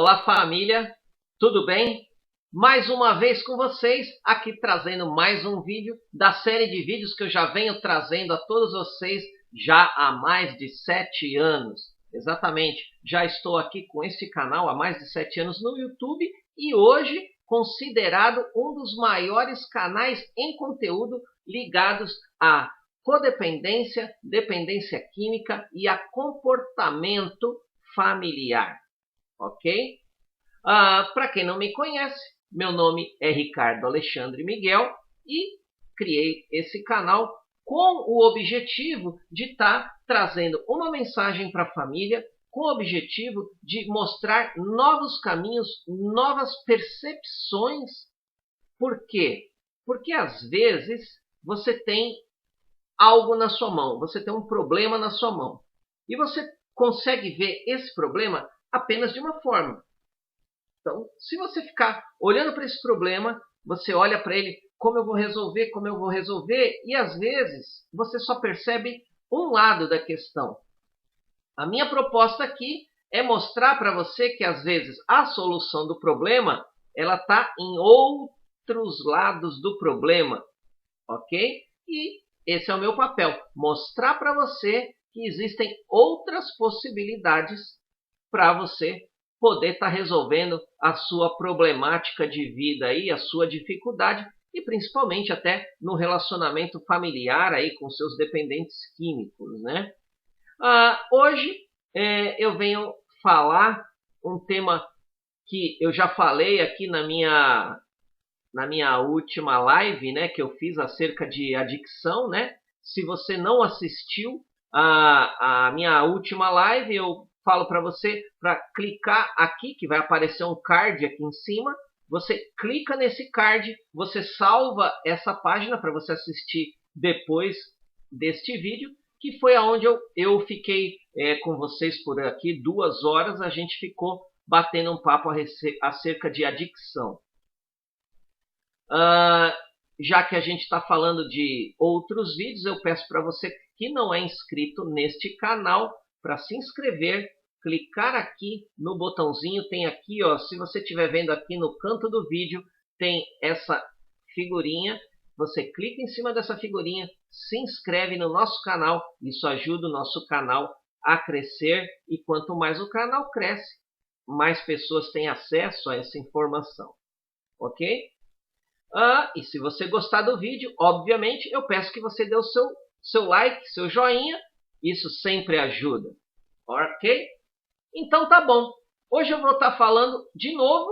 Olá família, tudo bem? Mais uma vez com vocês, aqui trazendo mais um vídeo da série de vídeos que eu já venho trazendo a todos vocês já há mais de 7 anos. Exatamente, já estou aqui com este canal há mais de 7 anos no YouTube e hoje considerado um dos maiores canais em conteúdo ligados a codependência, dependência química e a comportamento familiar. Ok? Para quem não me conhece, meu nome é Ricardo Alexandre Miguel e criei esse canal com o objetivo de estar trazendo uma mensagem para a família, com o objetivo de mostrar novos caminhos, novas percepções. Por quê? Porque às vezes você tem algo na sua mão, você tem um problema na sua mão e você consegue ver esse problema apenas de uma forma. Então, se você ficar olhando para esse problema, você olha para ele, como eu vou resolver, e às vezes você só percebe um lado da questão. A minha proposta aqui é mostrar para você que às vezes a solução do problema, ela está em outros lados do problema, ok? E esse é o meu papel, mostrar para você que existem outras possibilidades para você poder estar resolvendo a sua problemática de vida aí, a sua dificuldade e principalmente até no relacionamento familiar aí com seus dependentes químicos, né? Hoje eu venho falar um tema que eu já falei aqui na minha última live, né, que eu fiz acerca de adicção, né? Se você não assistiu a minha última live, eu falo para você para clicar aqui, que vai aparecer um card aqui em cima. Você clica nesse card, você salva essa página para você assistir depois deste vídeo, que foi aonde eu fiquei com vocês por aqui 2 horas. A gente ficou batendo um papo acerca de adicção. Já que a gente está falando de outros vídeos, eu peço para você que não é inscrito neste canal para se inscrever, clicar aqui no botãozinho, tem aqui, ó, se você estiver vendo aqui no canto do vídeo, tem essa figurinha, você clica em cima dessa figurinha, se inscreve no nosso canal, isso ajuda o nosso canal a crescer e quanto mais o canal cresce, mais pessoas têm acesso a essa informação, ok? E se você gostar do vídeo, obviamente, eu peço que você dê o seu like, seu joinha. Isso sempre ajuda. Ok? Então tá bom. Hoje eu vou estar falando de novo,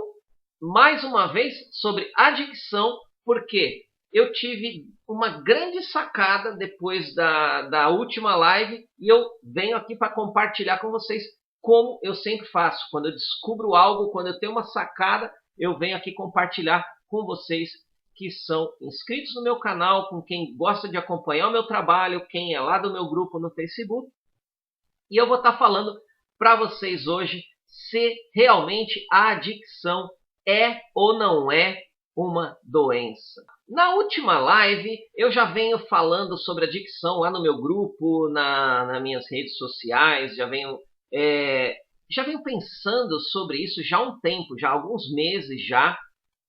mais uma vez, sobre adicção, porque eu tive uma grande sacada depois da última live e eu venho aqui para compartilhar com vocês como eu sempre faço. Quando eu descubro algo, quando eu tenho uma sacada, eu venho aqui compartilhar com vocês que são inscritos no meu canal, com quem gosta de acompanhar o meu trabalho, quem é lá do meu grupo no Facebook. E eu vou estar falando para vocês hoje se realmente a adicção é ou não é uma doença. Na última live, eu já venho falando sobre adicção lá no meu grupo, nas minhas redes sociais, já venho pensando sobre isso já há um tempo, já há alguns meses já.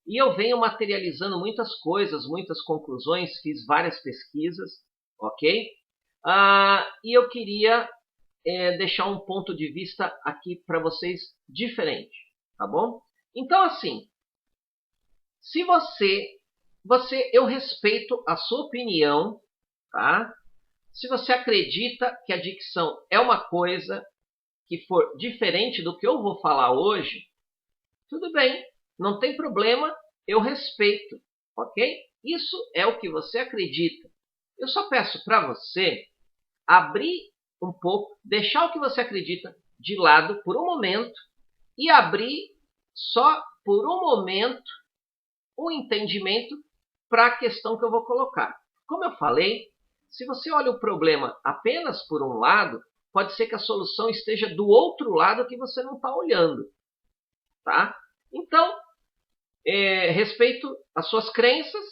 E eu venho materializando muitas coisas, muitas conclusões, fiz várias pesquisas, ok? E eu queria deixar um ponto de vista aqui para vocês diferente, tá bom? Então, assim, se eu respeito a sua opinião, tá? Se você acredita que a adicção é uma coisa que for diferente do que eu vou falar hoje, tudo bem. Não tem problema, eu respeito, ok? Isso é o que você acredita. Eu só peço para você abrir um pouco, deixar o que você acredita de lado por um momento e abrir só por um momento o entendimento para a questão que eu vou colocar. Como eu falei, se você olha o problema apenas por um lado, pode ser que a solução esteja do outro lado que você não está olhando, tá? Então, respeito as suas crenças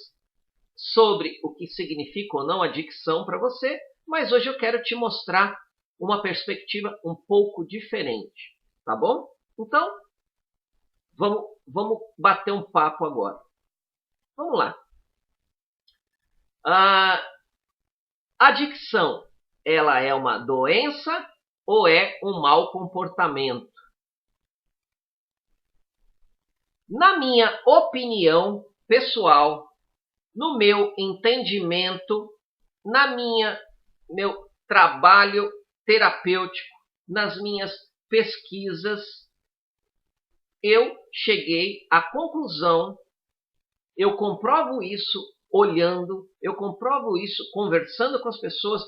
sobre o que significa ou não adicção para você, mas hoje eu quero te mostrar uma perspectiva um pouco diferente, tá bom? Então, Vamos bater um papo agora. Vamos lá. A adicção, ela é uma doença ou é um mau comportamento? Na minha opinião pessoal, no meu entendimento, meu trabalho terapêutico, nas minhas pesquisas, eu cheguei à conclusão, eu comprovo isso olhando, eu comprovo isso conversando com as pessoas.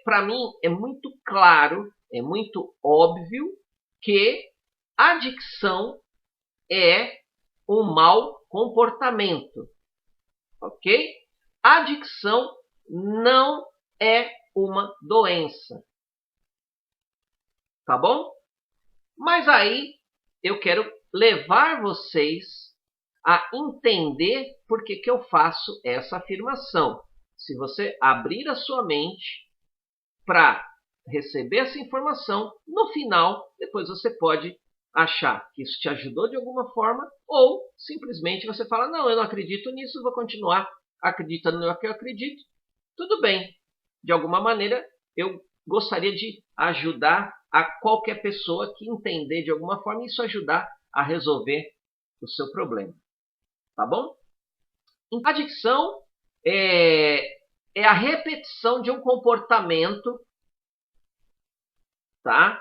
Para mim é muito claro, é muito óbvio que a adicção é um mau comportamento, ok? A adicção não é uma doença, tá bom? Mas aí eu quero levar vocês a entender por que eu faço essa afirmação. Se você abrir a sua mente para receber essa informação, no final, depois você pode achar que isso te ajudou de alguma forma, ou simplesmente você fala, não, eu não acredito nisso, vou continuar acreditando no que eu acredito. Tudo bem. De alguma maneira, eu gostaria de ajudar a qualquer pessoa que entender de alguma forma e isso ajudar a resolver o seu problema. Tá bom? Então, a adicção é a repetição de um comportamento, tá?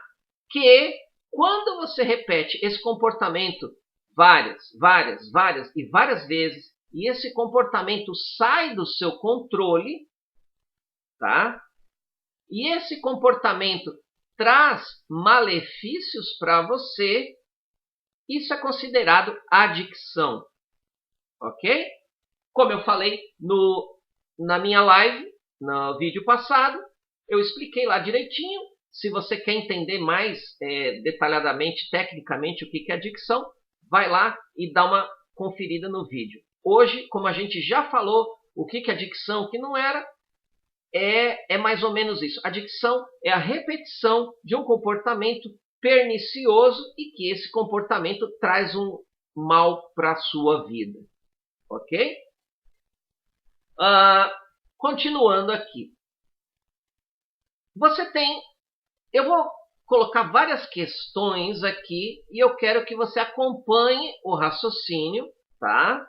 Que quando você repete esse comportamento várias e várias vezes, e esse comportamento sai do seu controle, tá? E esse comportamento traz malefícios para você, isso é considerado adicção, ok? Como eu falei na minha live, no vídeo passado, eu expliquei lá direitinho. Se você quer entender mais detalhadamente, tecnicamente, o que é adicção, vai lá e dá uma conferida no vídeo. Hoje, como a gente já falou, o que é adicção, o que não era, é mais ou menos isso. Adicção é a repetição de um comportamento pernicioso e que esse comportamento traz um mal para a sua vida. Ok? Continuando aqui. Eu vou colocar várias questões aqui e eu quero que você acompanhe o raciocínio, tá?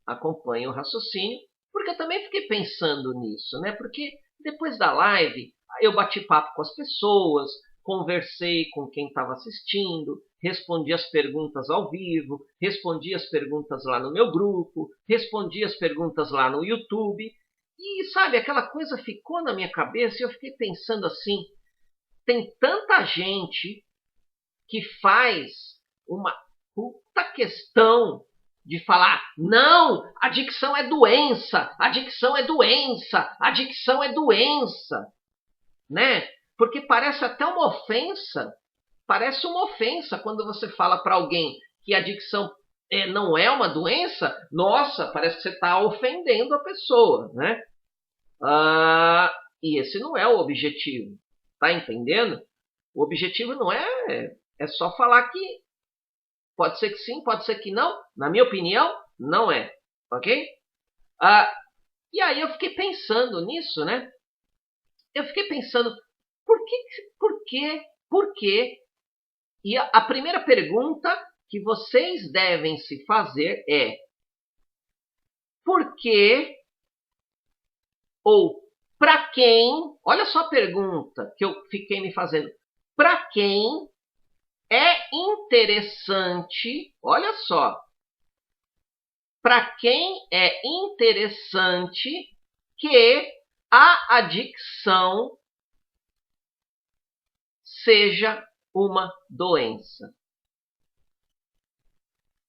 Acompanhe o raciocínio, porque eu também fiquei pensando nisso, né? Porque depois da live eu bati papo com as pessoas, conversei com quem estava assistindo, respondi as perguntas ao vivo, respondi as perguntas lá no meu grupo, respondi as perguntas lá no YouTube. E, sabe, aquela coisa ficou na minha cabeça e eu fiquei pensando assim, tem tanta gente que faz uma puta questão de falar, não, adicção é doença, adicção é doença, adicção é doença, né? Porque parece até uma ofensa, parece uma ofensa quando você fala para alguém que a adicção não é uma doença, nossa, parece que você está ofendendo a pessoa, né? E esse não é o objetivo, tá entendendo? O objetivo não é só falar que pode ser que sim, pode ser que não. Na minha opinião, não é, ok? E aí eu fiquei pensando nisso, né? Eu fiquei pensando, por quê? E a primeira pergunta que vocês devem se fazer é, por que ou para quem, olha só a pergunta que eu fiquei me fazendo, para quem é interessante, olha só, para quem é interessante que a adicção seja uma doença?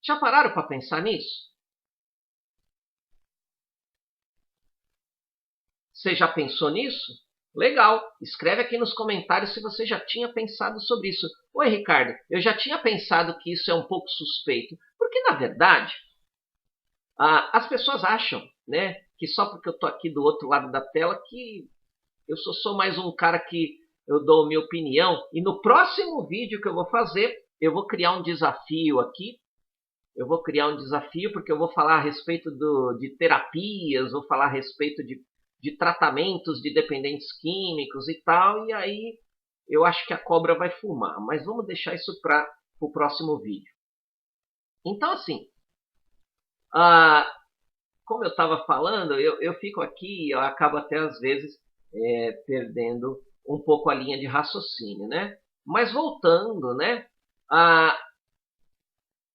Já pararam para pensar nisso? Você já pensou nisso? Legal, escreve aqui nos comentários se você já tinha pensado sobre isso. Oi, Ricardo, eu já tinha pensado que isso é um pouco suspeito. Porque, na verdade, as pessoas acham, né, que só porque eu estou aqui do outro lado da tela que eu sou mais um cara que eu dou minha opinião. E no próximo vídeo que eu vou fazer, eu vou criar um desafio aqui eu vou criar um desafio, porque eu vou falar a respeito de terapias, vou falar a respeito de tratamentos de dependentes químicos e tal, e aí eu acho que a cobra vai fumar. Mas vamos deixar isso para o próximo vídeo. Então, assim, como eu estava falando, eu fico aqui, eu acabo até às vezes perdendo um pouco a linha de raciocínio, né? Mas voltando, né?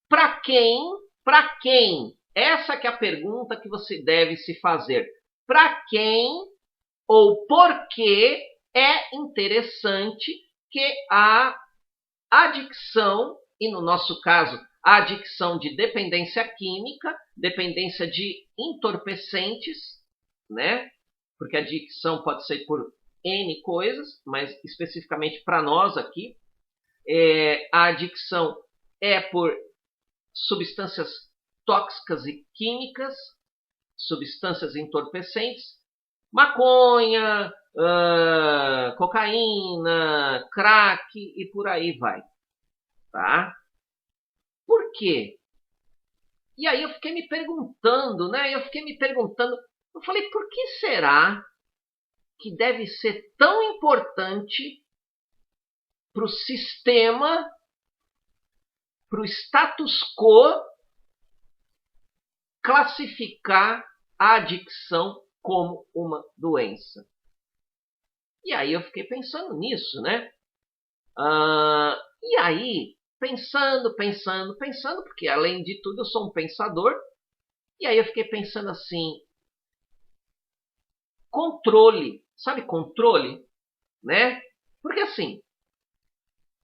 Para quem? Essa que é a pergunta que você deve se fazer. Para quem ou por que é interessante que a adicção, e no nosso caso, a adicção de dependência química, dependência de entorpecentes, né? Porque a adicção pode ser por N coisas, mas especificamente para nós aqui, a adicção é por substâncias tóxicas e químicas, substâncias entorpecentes, maconha, cocaína, crack e por aí vai. Tá? Por quê? E aí eu fiquei me perguntando, né? Eu falei, por que será que deve ser tão importante para o sistema, para o status quo, classificar a adicção como uma doença? E aí eu fiquei pensando nisso, né? E aí, pensando, porque além de tudo eu sou um pensador, e aí eu fiquei pensando assim, controle, sabe controle, né? Porque assim,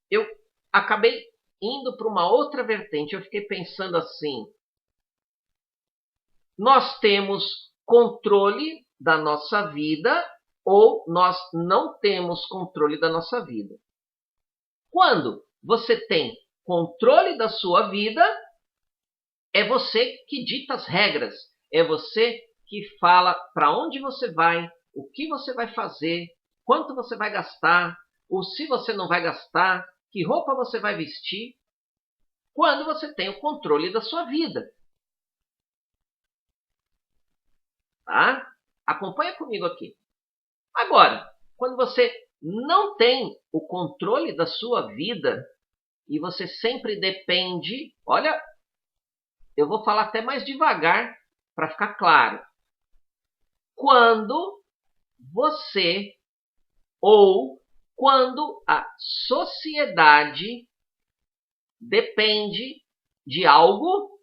eu acabei indo para uma outra vertente, eu fiquei pensando assim, nós temos controle da nossa vida ou nós não temos controle da nossa vida. Quando você tem controle da sua vida, é você que dita as regras, é você que fala para onde você vai, o que você vai fazer, quanto você vai gastar, ou se você não vai gastar, que roupa você vai vestir, quando você tem o controle da sua vida. Tá? Acompanha comigo aqui. Agora, quando você não tem o controle da sua vida e você sempre depende, olha, eu vou falar até mais devagar para ficar claro. Quando você ou quando a sociedade depende de algo,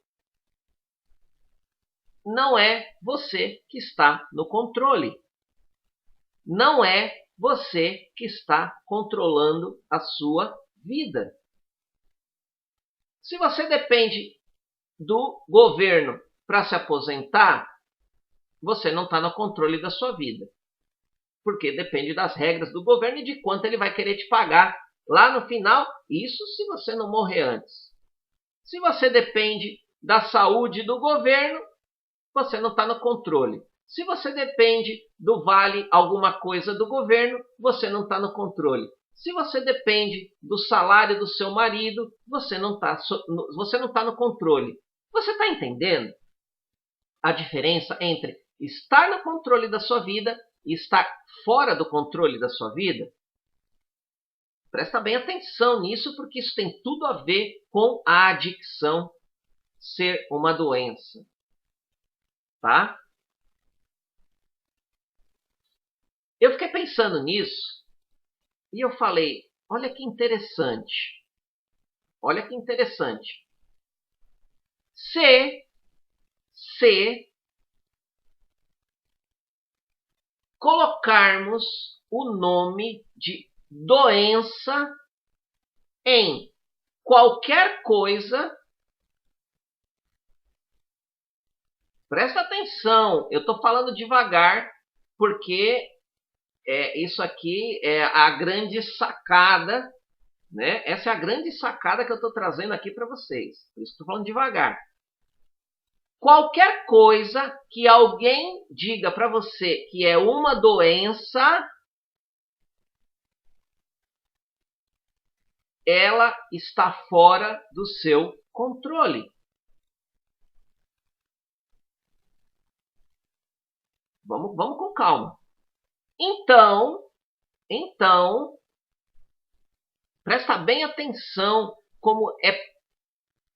não é você que está no controle. Não é você que está controlando a sua vida. Se você depende do governo para se aposentar, você não está no controle da sua vida. Porque depende das regras do governo e de quanto ele vai querer te pagar lá no final, isso se você não morrer antes. Se você depende da saúde do governo, você não está no controle. Se você depende do vale alguma coisa do governo, você não está no controle. Se você depende do salário do seu marido, você não está no controle. Você está entendendo a diferença entre estar no controle da sua vida e estar fora do controle da sua vida? Presta bem atenção nisso, porque isso tem tudo a ver com a adicção ser uma doença. Tá? Eu fiquei pensando nisso e eu falei, olha que interessante. Olha que interessante. Se colocarmos o nome de doença em qualquer coisa, presta atenção, eu estou falando devagar, porque isso aqui é a grande sacada, né? Essa é a grande sacada que eu estou trazendo aqui para vocês. Por isso estou falando devagar. Qualquer coisa que alguém diga para você que é uma doença, ela está fora do seu controle. Vamos com calma. Então, presta bem atenção como é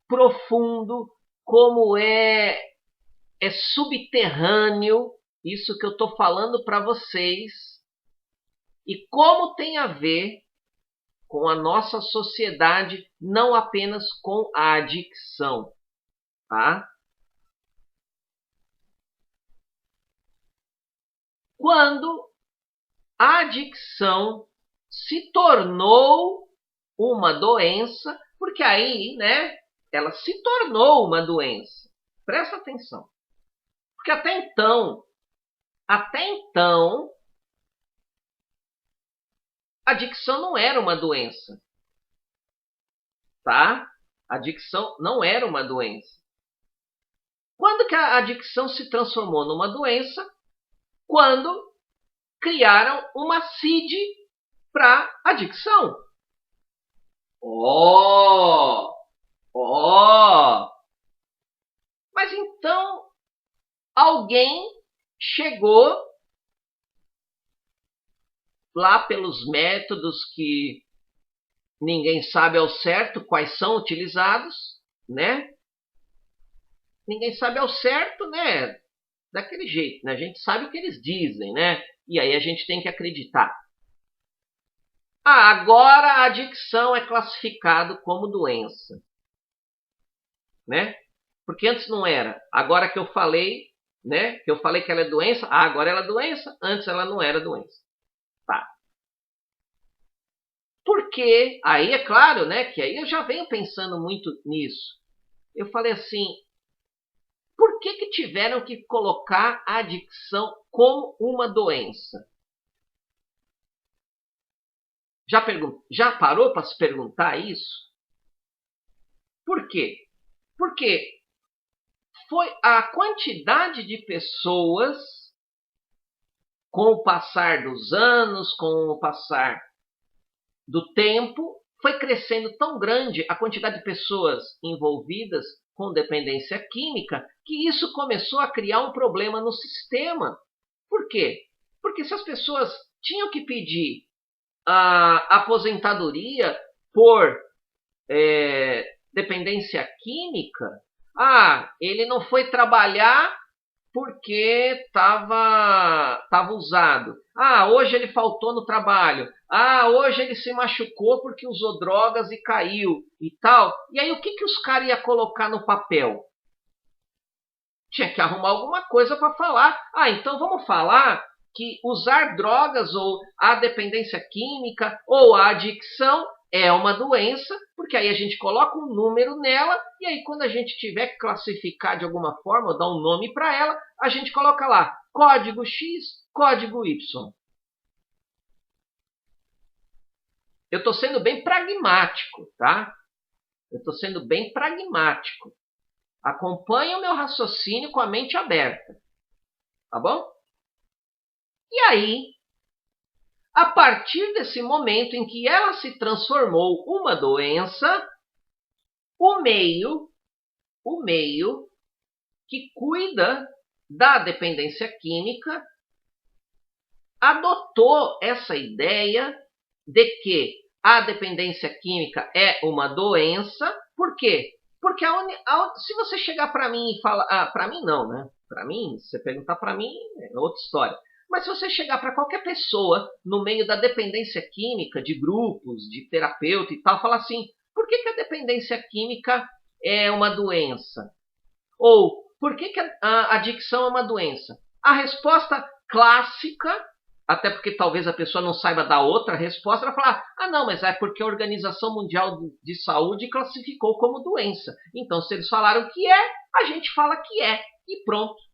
profundo, como é subterrâneo isso que eu estou falando para vocês e como tem a ver com a nossa sociedade, não apenas com a adicção, tá? Quando a adicção se tornou uma doença, porque aí, né, ela se tornou uma doença. Presta atenção. Porque até então, a adicção não era uma doença, tá? A adicção não era uma doença. Quando que a adicção se transformou numa doença? Quando criaram uma CID para adicção. Mas então alguém chegou lá pelos métodos que ninguém sabe ao certo quais são utilizados, né? Ninguém sabe ao certo, né? Daquele jeito, né? A gente sabe o que eles dizem, né? E aí a gente tem que acreditar. Agora a adicção é classificado como doença, né? Porque antes não era. Agora que eu falei, né? Que eu falei que ela é doença, agora ela é doença, antes ela não era doença. Tá. Porque aí é claro, né? Que aí eu já venho pensando muito nisso. Eu falei assim, por que tiveram que colocar a adicção como uma doença? Já parou para se perguntar isso? Por quê? Porque foi a quantidade de pessoas, com o passar dos anos, com o passar do tempo, foi crescendo tão grande a quantidade de pessoas envolvidas com dependência química, que isso começou a criar um problema no sistema. Por quê? Porque se as pessoas tinham que pedir a aposentadoria por dependência química, ele não foi trabalhar porque estava usado. Hoje ele faltou no trabalho. Hoje ele se machucou porque usou drogas e caiu e tal. E aí o que os caras iam colocar no papel? Tinha que arrumar alguma coisa para falar. Então vamos falar que usar drogas ou a dependência química ou a adicção é uma doença, porque aí a gente coloca um número nela e aí quando a gente tiver que classificar de alguma forma ou dar um nome para ela, a gente coloca lá código X, código Y. Eu estou sendo bem pragmático, tá? Eu estou sendo bem pragmático. Acompanhe o meu raciocínio com a mente aberta, tá bom? E aí, a partir desse momento em que ela se transformou uma doença, o meio que cuida da dependência química adotou essa ideia de que a dependência química é uma doença. Por quê? Porque se você chegar para mim e falar... para mim não, né? Para mim, se você perguntar para mim, é outra história. Mas se você chegar para qualquer pessoa no meio da dependência química, de grupos, de terapeuta e tal, falar assim, por que a dependência química é uma doença? Ou por que a adicção é uma doença? A resposta clássica, até porque talvez a pessoa não saiba dar outra resposta, ela fala, não, mas é porque a Organização Mundial de Saúde classificou como doença. Então, se eles falaram que é, a gente fala que é, e pronto.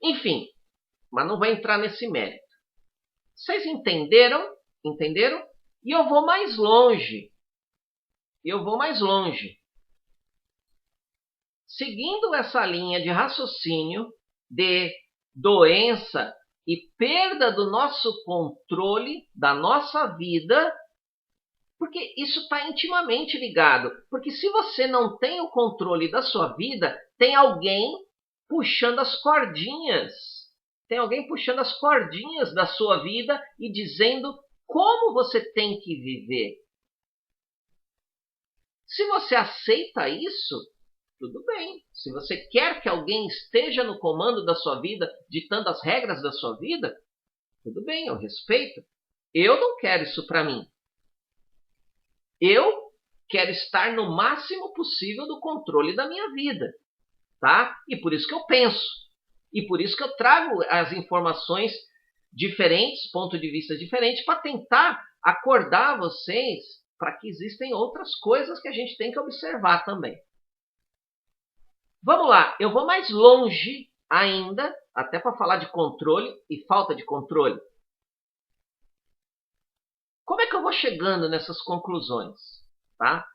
Enfim, mas não vou entrar nesse mérito. Vocês entenderam? Entenderam? E eu vou mais longe. Seguindo essa linha de raciocínio de doença e perda do nosso controle da nossa vida, Porque isso está intimamente ligado. Porque se você não tem o controle da sua vida, tem alguém puxando as cordinhas. Tem alguém puxando as cordinhas da sua vida e dizendo como você tem que viver. Se você aceita isso, tudo bem. Se você quer que alguém esteja no comando da sua vida, ditando as regras da sua vida, tudo bem, eu respeito. Eu não quero isso para mim. Eu quero estar no máximo possível do controle da minha vida, tá? E por isso que eu penso. E por isso que eu trago as informações diferentes, pontos de vista diferentes, para tentar acordar vocês para que existem outras coisas que a gente tem que observar também. Vamos lá, eu vou mais longe ainda, até para falar de controle e falta de controle. Como é que eu vou chegando nessas conclusões? Tá?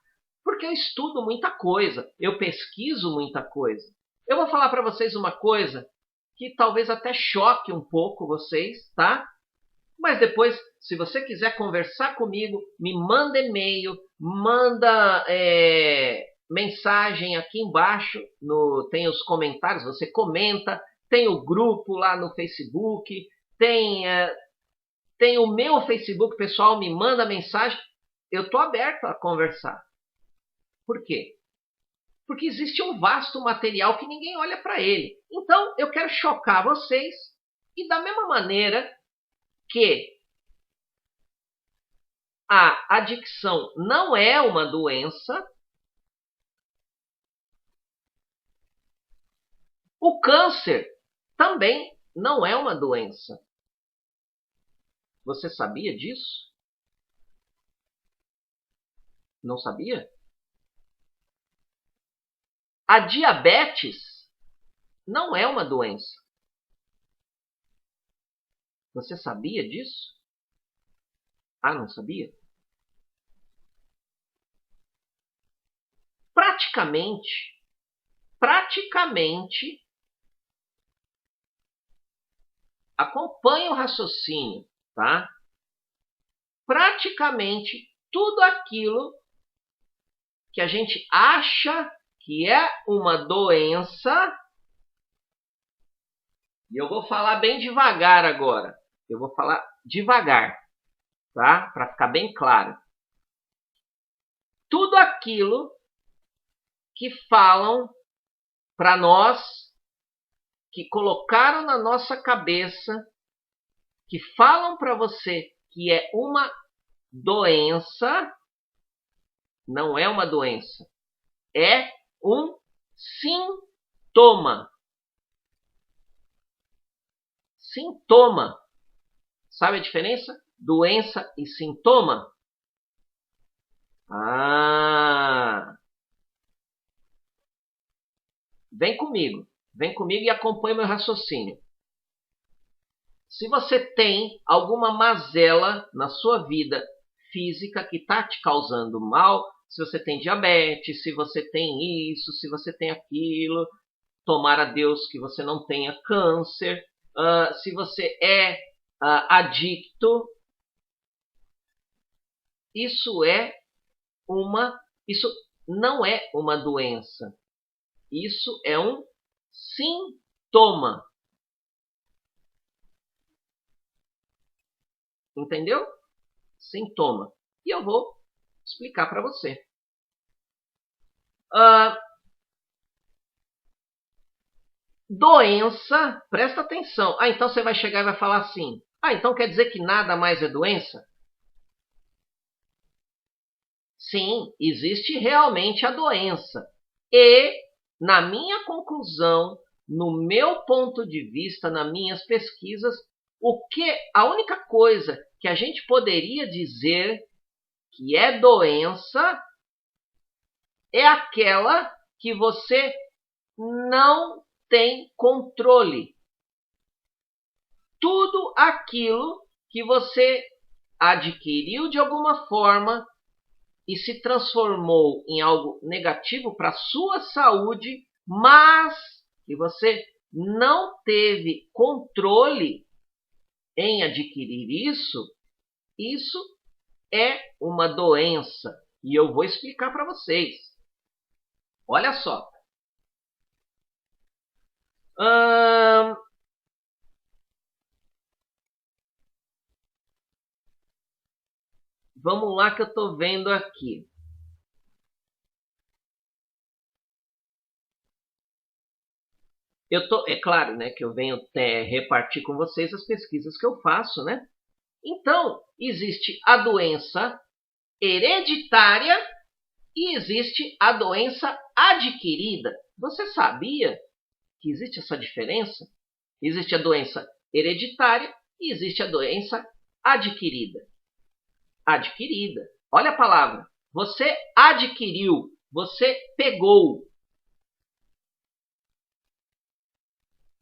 Porque eu estudo muita coisa, eu pesquiso muita coisa. Eu vou falar para vocês uma coisa que talvez até choque um pouco vocês, tá? Mas depois, se você quiser conversar comigo, me manda e-mail, manda mensagem aqui embaixo, tem os comentários, você comenta, tem o grupo lá no Facebook, tem o meu Facebook, pessoal, me manda mensagem. Eu estou aberto a conversar. Por quê? Porque existe um vasto material que ninguém olha para ele. Então, eu quero chocar vocês e da mesma maneira que a adicção não é uma doença, o câncer também não é uma doença. Você sabia disso? Não sabia? A diabetes não é uma doença. Você sabia disso? Ah, não sabia? Praticamente, acompanhe o raciocínio, tá? Praticamente tudo aquilo que a gente acha que é uma doença, e eu vou falar bem devagar agora. Eu vou falar devagar, tá? Para ficar bem claro. Tudo aquilo que falam para nós, que colocaram na nossa cabeça, que falam para você que é uma doença, não é uma doença. É um sintoma. Sintoma. Sabe a diferença? Doença e sintoma? Ah! Vem comigo e acompanhe meu raciocínio. Se você tem alguma mazela na sua vida física que está te causando mal, se você tem diabetes, se você tem isso, se você tem aquilo, tomara a Deus que você não tenha câncer, se você é adicto, isso não é uma doença. Isso é um sintoma. Entendeu? Sintoma. E eu vou explicar para você. Doença, presta atenção. Então você vai chegar e vai falar assim: então quer dizer que nada mais é doença? Sim, existe realmente a doença. E, na minha conclusão, no meu ponto de vista, nas minhas pesquisas, a única coisa que a gente poderia dizer que é doença é aquela que você não tem controle. Tudo aquilo que você adquiriu de alguma forma e se transformou em algo negativo para a sua saúde, mas que você não teve controle em adquirir isso é uma doença? E eu vou explicar para vocês. Olha só. Vamos lá que eu estou vendo aqui. É claro, né, que eu venho repartir com vocês as pesquisas que eu faço, né? Então, existe a doença hereditária e existe a doença adquirida. Você sabia que existe essa diferença? Existe a doença hereditária e existe a doença adquirida. Adquirida. Olha a palavra. Você adquiriu, você pegou.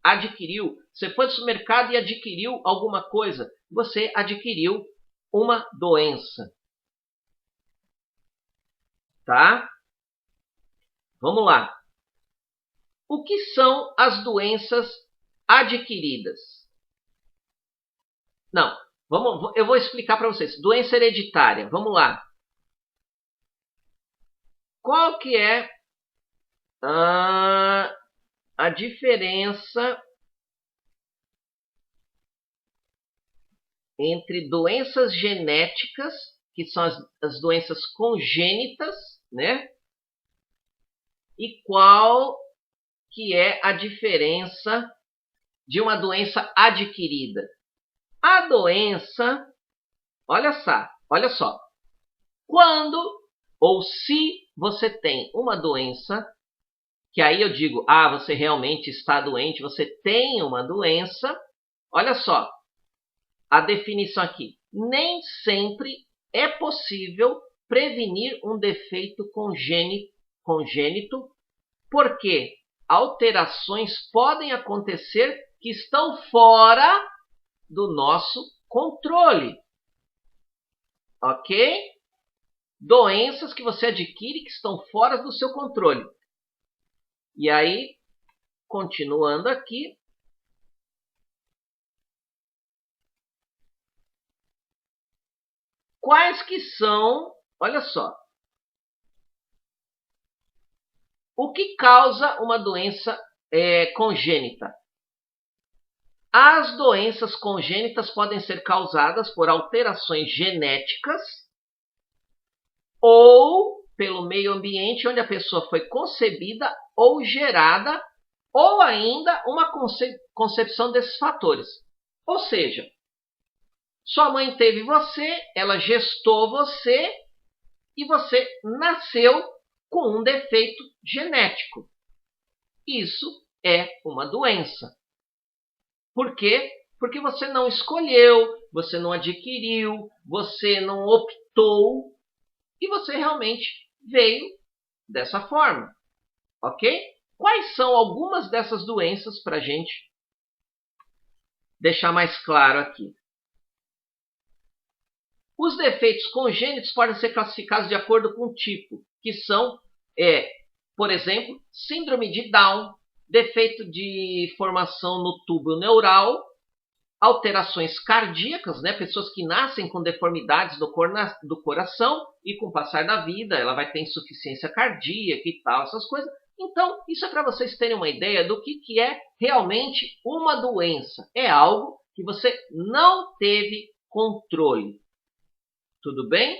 Adquiriu. Você foi no supermercado e adquiriu alguma coisa. Você adquiriu uma doença. Tá? Vamos lá. O que são as doenças adquiridas? Não, eu vou explicar para vocês. Doença hereditária, vamos lá. Qual que é a diferença entre doenças genéticas, que são as doenças congênitas, né? E qual que é a diferença de uma doença adquirida? A doença, olha só, quando ou se você tem uma doença, que aí eu digo, você realmente está doente, você tem uma doença, olha só, a definição aqui, nem sempre é possível prevenir um defeito congênito, porque alterações podem acontecer que estão fora do nosso controle. Ok? Doenças que você adquire que estão fora do seu controle. E aí, continuando aqui. Quais que são, olha só, o que causa uma doença congênita? As doenças congênitas podem ser causadas por alterações genéticas ou pelo meio ambiente onde a pessoa foi concebida ou gerada, ou ainda uma concepção desses fatores. Ou seja, sua mãe teve você, ela gestou você e você nasceu com um defeito genético. Isso é uma doença. Por quê? Porque você não escolheu, você não adquiriu, você não optou e você realmente veio dessa forma. Ok? Quais são algumas dessas doenças para a gente deixar mais claro aqui? Os defeitos congênitos podem ser classificados de acordo com o tipo, que são, por exemplo, síndrome de Down, defeito de formação no túbulo neural, alterações cardíacas, né? Pessoas que nascem com deformidades do coração e com o passar da vida ela vai ter insuficiência cardíaca e tal, essas coisas. Então, isso é para vocês terem uma ideia do que é realmente uma doença. É algo que você não teve controle. Tudo bem?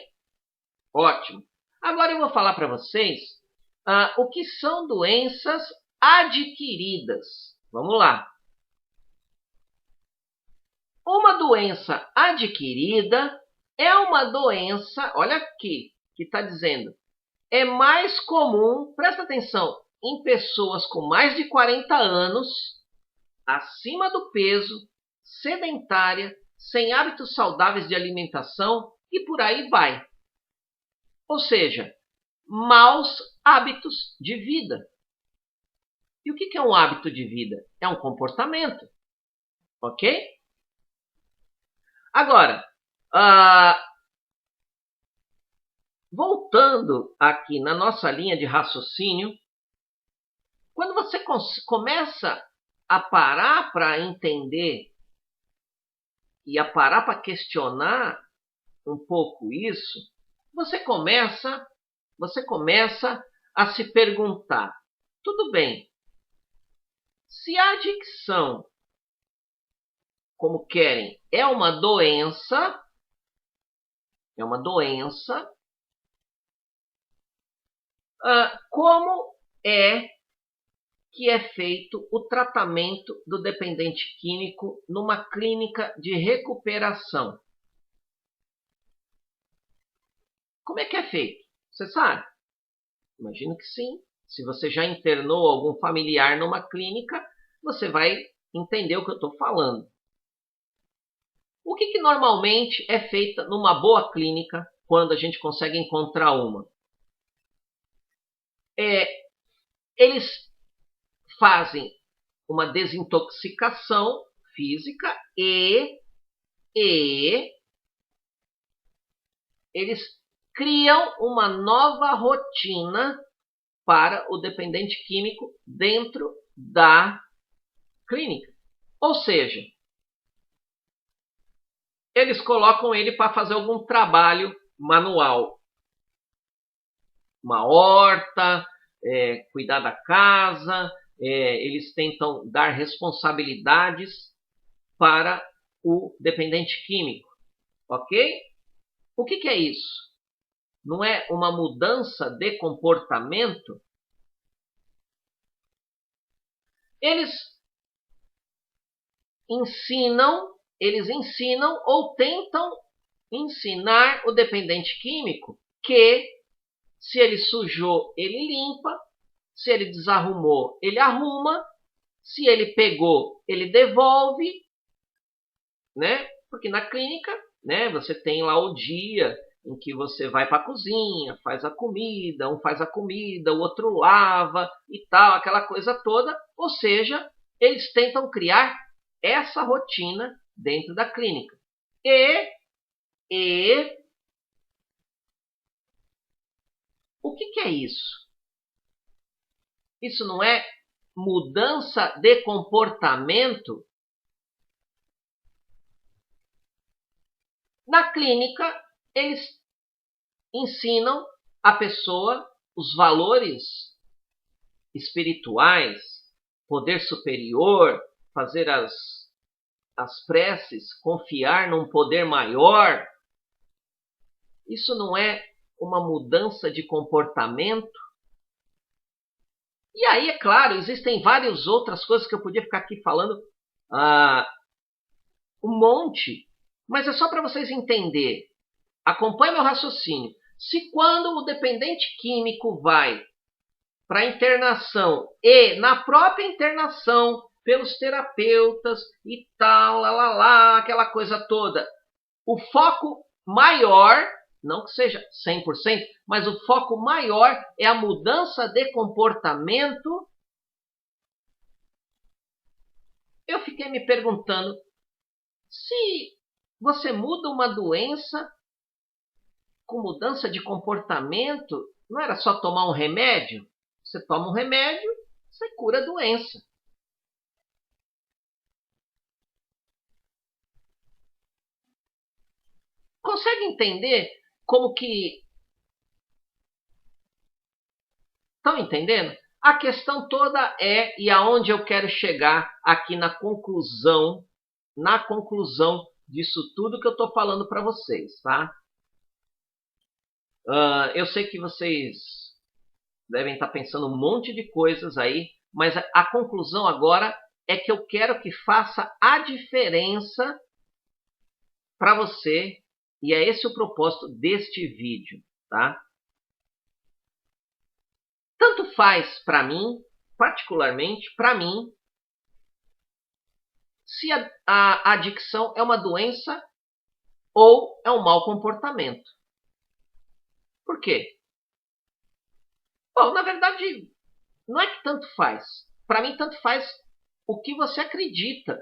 Ótimo. Agora eu vou falar para vocês o que são doenças adquiridas. Vamos lá. Uma doença adquirida é uma doença, olha aqui, que está dizendo, é mais comum, presta atenção, em pessoas com mais de 40 anos, acima do peso, sedentária, sem hábitos saudáveis de alimentação e por aí vai. Ou seja, maus hábitos de vida. E o que é um hábito de vida? É um comportamento. Ok? Agora, voltando aqui na nossa linha de raciocínio, quando você começa a parar para entender e a parar para questionar um pouco isso, você começa a se perguntar, tudo bem, se a adicção, como querem, é uma doença, como é que é feito o tratamento do dependente químico numa clínica de recuperação? Como é que é feito? Você sabe? Imagino que sim. Se você já internou algum familiar numa clínica, você vai entender o que eu estou falando. O que normalmente é feito numa boa clínica quando a gente consegue encontrar uma? Eles fazem uma desintoxicação física e eles criam uma nova rotina para o dependente químico dentro da clínica. Ou seja, eles colocam ele para fazer algum trabalho manual. Uma horta, cuidar da casa, eles tentam dar responsabilidades para o dependente químico, ok? O que é isso? Não é uma mudança de comportamento? Eles ensinam ou tentam ensinar o dependente químico que se ele sujou, ele limpa, se ele desarrumou, ele arruma, se ele pegou, ele devolve, né? Porque na clínica, né, você tem lá o dia em que você vai para a cozinha, faz a comida, um faz a comida, o outro lava e tal, aquela coisa toda. Ou seja, eles tentam criar essa rotina dentro da clínica. E o que é isso? Isso não é mudança de comportamento? Na clínica, eles ensinam a pessoa os valores espirituais, poder superior, fazer as preces, confiar num poder maior. Isso não é uma mudança de comportamento? E aí, é claro, existem várias outras coisas que eu podia ficar aqui falando um monte, mas é só para vocês entenderem. Acompanhe meu raciocínio. Se quando o dependente químico vai para a internação e na própria internação, pelos terapeutas e tal, aquela coisa toda, o foco maior, não que seja 100%, mas o foco maior é a mudança de comportamento. Eu fiquei me perguntando, se você muda uma doença com mudança de comportamento, não era só tomar um remédio? Você toma um remédio, você cura a doença. Consegue entender como que... Estão entendendo? A questão toda é, e aonde eu quero chegar aqui na conclusão disso tudo que eu estou falando para vocês, tá? Eu sei que vocês devem estar pensando um monte de coisas aí, mas a conclusão agora é que eu quero que faça a diferença para você, e é esse o propósito deste vídeo, tá? Tanto faz para mim, particularmente para mim, se a adicção é uma doença ou é um mau comportamento. Por quê? Bom, na verdade, não é que tanto faz. Para mim, tanto faz o que você acredita,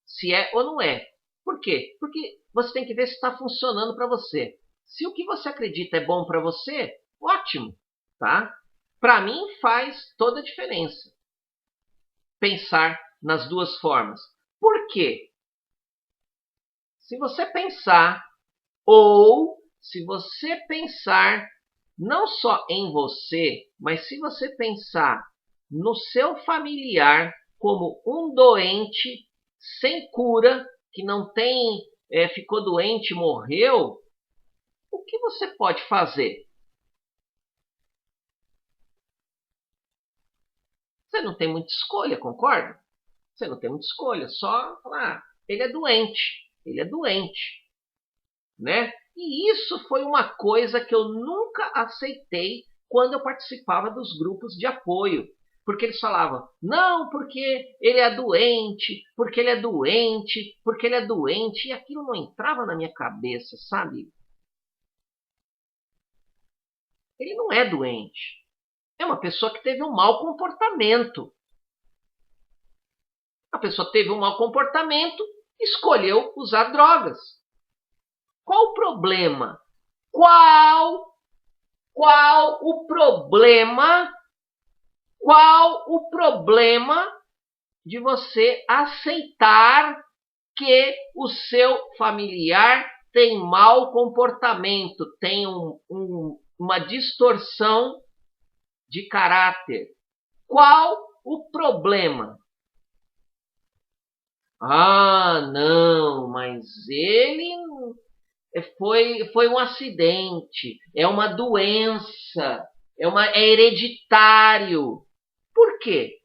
se é ou não é. Por quê? Porque você tem que ver se está funcionando para você. Se o que você acredita é bom para você, ótimo, tá? Para mim, faz toda a diferença pensar nas duas formas. Por quê? Se você pensar Ou, se você pensar não só em você, mas se você pensar no seu familiar como um doente sem cura, que não tem, ficou doente, morreu, o que você pode fazer? Você não tem muita escolha, concorda? Você não tem muita escolha, só falar, ele é doente, né? E isso foi uma coisa que eu nunca aceitei quando eu participava dos grupos de apoio. Porque eles falavam, não, porque ele é doente, porque ele é doente, porque ele é doente. E aquilo não entrava na minha cabeça, sabe? Ele não é doente. É uma pessoa que teve um mau comportamento. A pessoa teve um mau comportamento, escolheu usar drogas. Qual o problema? Qual o problema? Qual o problema de você aceitar que o seu familiar tem mau comportamento, tem uma distorção de caráter? Qual o problema? Ah, não, mas ele foi um acidente, é uma doença, é hereditário. Por quê?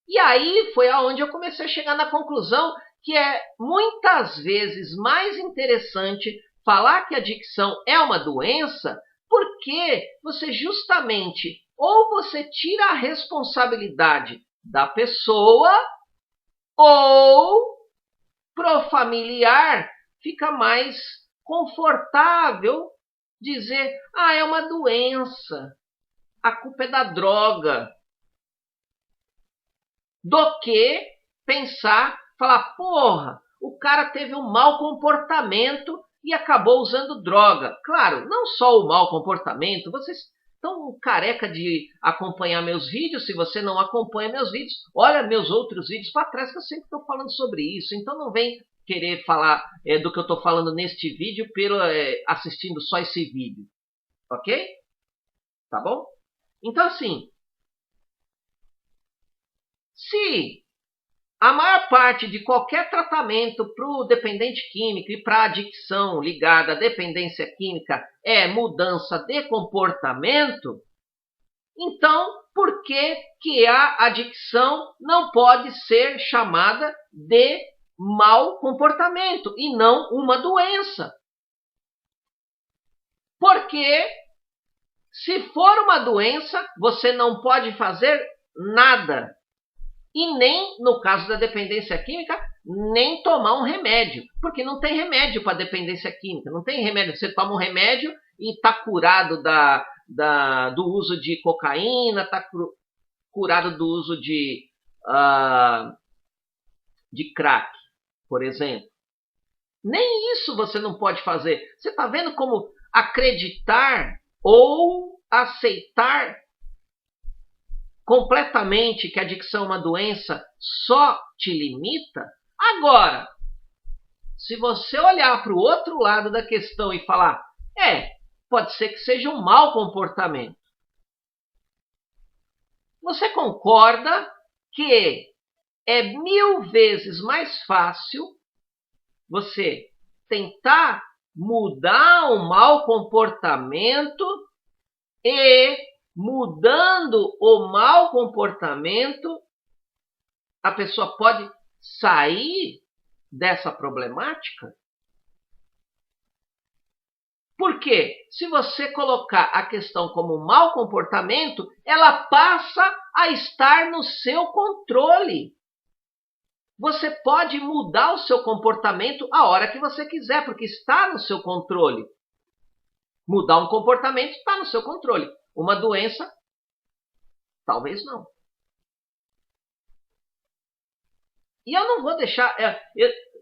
E aí foi aonde eu comecei a chegar na conclusão que é muitas vezes mais interessante falar que a adicção é uma doença, porque você justamente ou você tira a responsabilidade da pessoa ou pro familiar fica mais confortável dizer, ah, é uma doença, a culpa é da droga, do que pensar, falar, porra, o cara teve um mau comportamento e acabou usando droga. Claro, não só o mau comportamento, vocês estão careca de acompanhar meus vídeos. Se você não acompanha meus vídeos, olha meus outros vídeos para trás que eu sempre estou falando sobre isso. Então não vem querer falar do que eu estou falando neste vídeo assistindo só esse vídeo. Ok? Tá bom? Então assim, se a maior parte de qualquer tratamento para o dependente químico e para a adicção ligada à dependência química é mudança de comportamento, então por que a adicção não pode ser chamada de mau comportamento e não uma doença? Porque se for uma doença, você não pode fazer nada. E nem, no caso da dependência química, nem tomar um remédio. Porque não tem remédio para dependência química. Não tem remédio. Você toma um remédio e está curado do uso de cocaína, está curado do uso de crack, por exemplo. Nem isso você não pode fazer. Você está vendo como acreditar ou aceitar completamente que a adicção é uma doença só te limita? Agora, se você olhar para o outro lado da questão e falar, pode ser que seja um mau comportamento. Você concorda que é 1000 vezes mais fácil você tentar mudar um mau comportamento e mudando o mau comportamento, a pessoa pode sair dessa problemática? Porque se você colocar a questão como mau comportamento, ela passa a estar no seu controle. Você pode mudar o seu comportamento a hora que você quiser, porque está no seu controle. Mudar um comportamento está no seu controle. Uma doença, talvez não. E eu não vou deixar...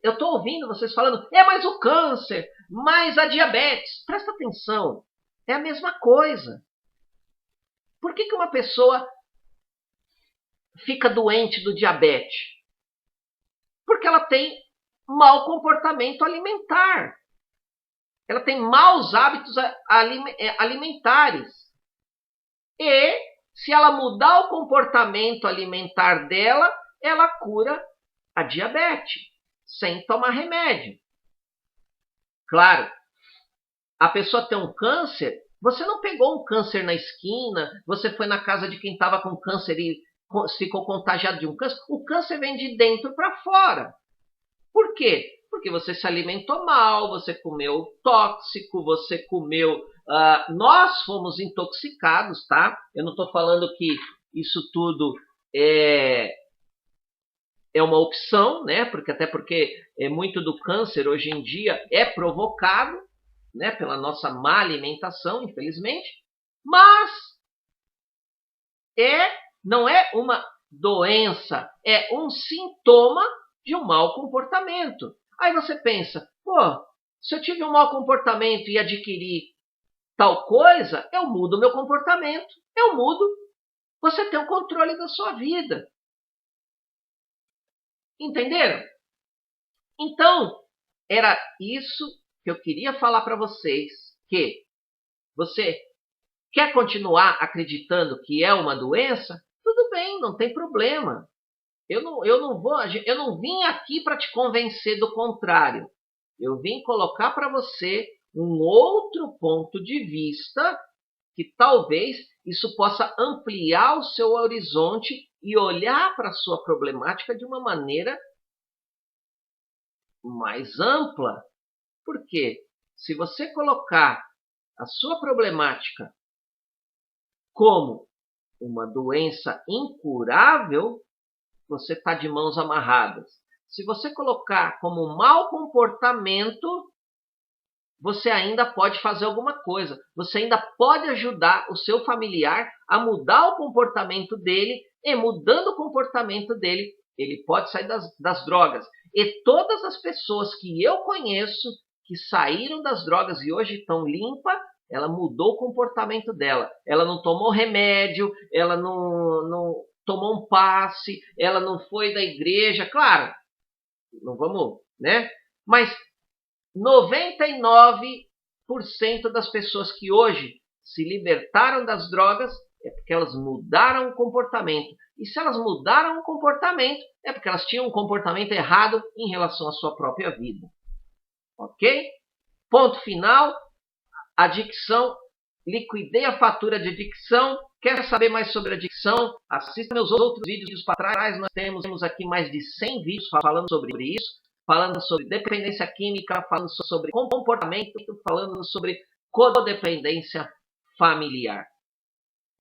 Eu estou ouvindo vocês falando, mas o câncer, mas a diabetes. Presta atenção, é a mesma coisa. Por que uma pessoa fica doente do diabetes? Porque ela tem mau comportamento alimentar. ela tem maus hábitos alimentares. E se ela mudar o comportamento alimentar dela, ela cura a diabetes, sem tomar remédio. Claro, a pessoa tem um câncer, você não pegou um câncer na esquina, você foi na casa de quem estava com câncer e ficou contagiado de um câncer. O câncer vem de dentro para fora. Por quê? Porque você se alimentou mal, você comeu tóxico, você comeu... nós fomos intoxicados, tá? Eu não estou falando que isso tudo é uma opção, né? Até porque muito do câncer hoje em dia é provocado, né, pela nossa má alimentação, infelizmente, mas não é uma doença, é um sintoma de um mau comportamento. Aí você pensa, se eu tive um mau comportamento e adquiri tal coisa, eu mudo o meu comportamento, eu mudo. Você tem o controle da sua vida. Entenderam? Então, era isso que eu queria falar para vocês, que você quer continuar acreditando que é uma doença? Tudo bem, não tem problema. Eu não vim aqui para te convencer do contrário. Eu vim colocar para você um outro ponto de vista que talvez isso possa ampliar o seu horizonte e olhar para a sua problemática de uma maneira mais ampla. Por quê? Se você colocar a sua problemática como uma doença incurável, você está de mãos amarradas. Se você colocar como um mau comportamento, você ainda pode fazer alguma coisa. Você ainda pode ajudar o seu familiar a mudar o comportamento dele, e mudando o comportamento dele, ele pode sair das drogas. E todas as pessoas que eu conheço que saíram das drogas e hoje estão limpas, ela mudou o comportamento dela. Ela não tomou remédio, ela não tomou um passe, ela não foi da igreja. Claro, não vamos, né? Mas 99% das pessoas que hoje se libertaram das drogas é porque elas mudaram o comportamento. E se elas mudaram o comportamento, é porque elas tinham um comportamento errado em relação à sua própria vida. Ok? Ponto final. Adicção. Liquidei a fatura de adicção. Quer saber mais sobre adicção? Assista meus outros vídeos para trás. Nós temos aqui mais de 100 vídeos falando sobre isso. Falando sobre dependência química, falando sobre comportamento, falando sobre codependência familiar.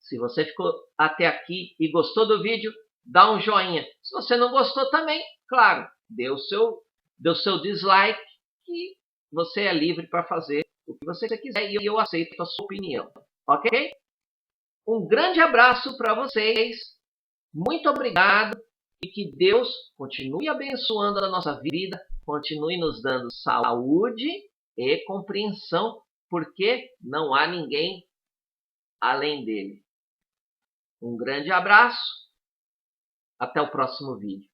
Se você ficou até aqui e gostou do vídeo, dá um joinha. Se você não gostou também, claro, dê o seu dislike, que você é livre para fazer o que você quiser e eu aceito a sua opinião. Ok? Um grande abraço para vocês. Muito obrigado. E que Deus continue abençoando a nossa vida, continue nos dando saúde e compreensão, porque não há ninguém além dele. Um grande abraço, até o próximo vídeo.